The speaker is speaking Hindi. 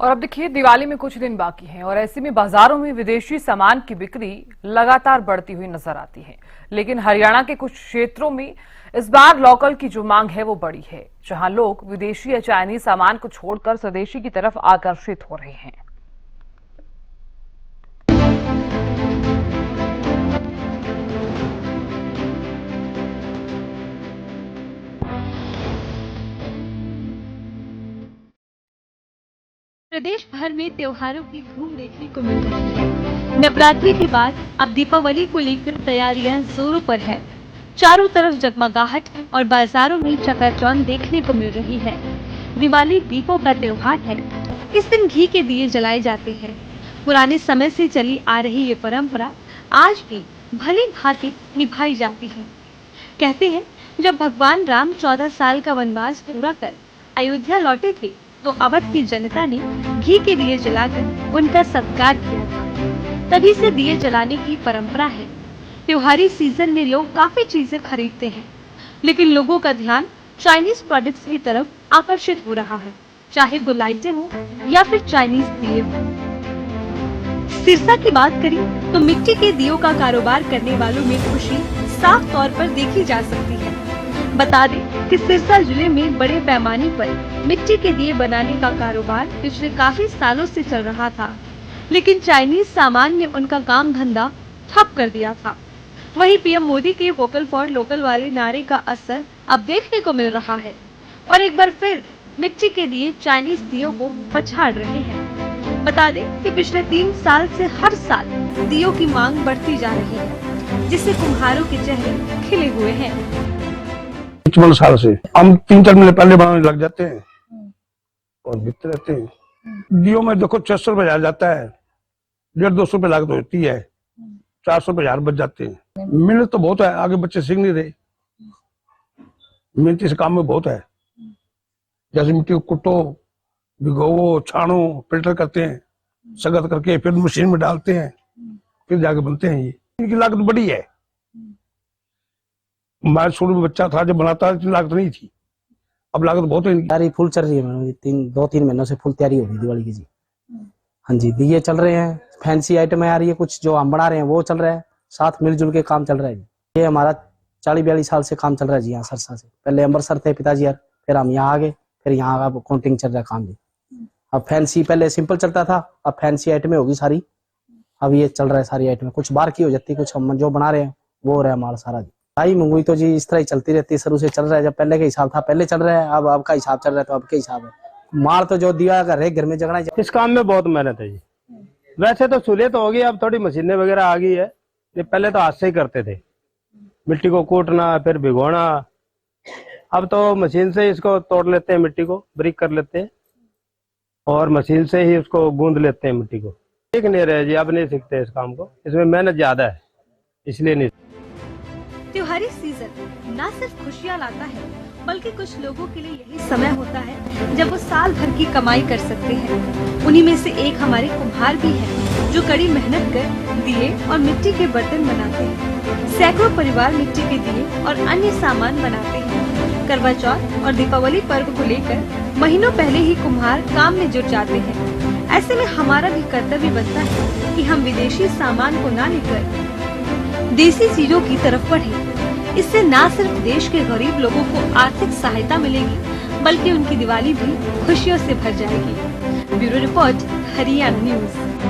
और अब देखिए दिवाली में कुछ दिन बाकी हैं और ऐसे में बाजारों में विदेशी सामान की बिक्री लगातार बढ़ती हुई नजर आती है। लेकिन हरियाणा के कुछ क्षेत्रों में इस बार लोकल की जो मांग है वो बड़ी है, जहां लोग विदेशी या चाइनीज सामान को छोड़कर स्वदेशी की तरफ आकर्षित हो रहे हैं। प्रदेश भर में त्योहारों की धूम देखने को मिल रही है। नवरात्रि के बाद अब दीपावली को लेकर तैयारियां जोरों पर है। चारों तरफ जगमगाहट और बाजारों में चकाचौंध देखने को मिल रही है। दिवाली दीपों का त्योहार है। इस दिन घी के दिए जलाए जाते हैं। पुराने समय से चली आ रही ये परंपरा आज भी भली भांति निभाई जाती है। कहते हैं जब भगवान राम 14 साल का वनवास पूरा कर अयोध्या लौटे थे तो अवध की जनता ने घी के दिए जलाकर उनका सत्कार किया था। तभी से दिए जलाने की परंपरा है। त्योहारी सीजन में लोग काफी चीजें खरीदते हैं, लेकिन लोगों का ध्यान चाइनीज प्रोडक्ट्स की तरफ आकर्षित हो रहा है, चाहे वो लाइटें हो या फिर चाइनीज दिए हो। सिरसा की बात करें तो मिट्टी के दियों का कारोबार करने वालों में खुशी साफ तौर पर देखी जा सकती है। बता दें कि सिरसा जिले में बड़े पैमाने पर मिट्टी के दिए बनाने का कारोबार पिछले काफी सालों से चल रहा था, लेकिन चाइनीज सामान ने उनका काम धंधा ठप कर दिया था। वहीं पीएम मोदी के वोकल फॉर लोकल वाले नारे का असर अब देखने को मिल रहा है और एक बार फिर मिट्टी के दिए चाइनीज दियों को पछाड़ रहे हैं। बता दें कि पिछले 3 साल से हर साल दियों की मांग बढ़ती जा रही है, जिससे कुम्हारों के चेहरे खिले हुए हैं। 55 साल से हम 3-4 महीने पहले बनाने लग जाते हैं और बिकते रहते हैं। दियो में देखो 600 रुपए जाता है, 150-200 रुपए लागत होती है, 400 रुपए 1000 बच जाते हैं। मेहनत तो बहुत है, आगे बच्चे सीख नहीं रहे। मेहनत इस काम में बहुत है। जैसे मिट्टी को कुटो, भिगोवो, छानो, फिल्टर करते हैं, सगत करके फिर मशीन में डालते हैं, फिर जाके बनते हैं। ये इनकी लागत बड़ी है। मैं शुरू में बच्चा था जब बनाता लागत नहीं थी, अब लागत बहुत है। तैयारी फुल चल रही है मैडम, 2-3 महीनों से फुल तैयारी हो रही है दिवाली की जी। हाँ जी, दिए चल रहे हैं, फैंसी आइटम आ रही है, कुछ जो हम बना रहे हैं वो चल रहा है, साथ मिलजुल के काम चल रहा है जी। ये हमारा 40-42 साल से काम चल रहा है जी यहाँ सरसा से। पहले अमृतसर थे पिताजी यार, फिर हम यहाँ आ गए, फिर यहाँ का काउंटिंग चल रहा है काम जी। अब फैंसी पहले सिंपल चलता था, अब फैंसी आइटमें होगी सारी। अब ये चल रहा है सारी आइटमें, कुछ बाहर की हो जाती है, कुछ हम जो बना रहे हैं वो हो रहा है माल सारा जी। भाई मंगुई तो जी इस तरह ही चलती रहती है, शुरू से चल रहा है। जब पहले का हिसाब था पहले चल रहा है, अब का हिसाब चल रहा है तो अब के हिसाब है। माल तो जो दिया कर रहे घर में जगना। इस काम में बहुत मेहनत है जी। वैसे तो सहूलियत हो गई, अब थोड़ी मशीनें वगैरह आ गई है। ये पहले तो हाथ से ही करते थे, मिट्टी को कूटना फिर भिगोना। अब तो मशीन से इसको तोड़ लेते हैं, मिट्टी को ब्रिक कर लेते हैं और मशीन से ही उसको गूंद लेते हैं मिट्टी को। सीख नहीं रहे जी, अब नहीं सीखते इस काम को, इसमें मेहनत ज्यादा है इसलिए नहीं। त्योहारी सीजन न सिर्फ खुशियाँ लाता है, बल्कि कुछ लोगों के लिए यही समय होता है जब वो साल भर की कमाई कर सकते हैं। उन्हीं में से एक हमारे कुम्हार भी हैं, जो कड़ी मेहनत कर दिए और मिट्टी के बर्तन बनाते हैं। सैकड़ों परिवार मिट्टी के दिए और अन्य सामान बनाते हैं। करवा चौथ और दीपावली पर्व को लेकर महीनों पहले ही कुम्हार काम में जुट जाते हैं। ऐसे में हमारा भी कर्तव्य बनता है कि हम विदेशी सामान को न लेकर देसी चीजों की तरफ बढ़े। इससे न सिर्फ देश के गरीब लोगों को आर्थिक सहायता मिलेगी, बल्कि उनकी दिवाली भी खुशियों से भर जाएगी। Bureau report, Haryana news.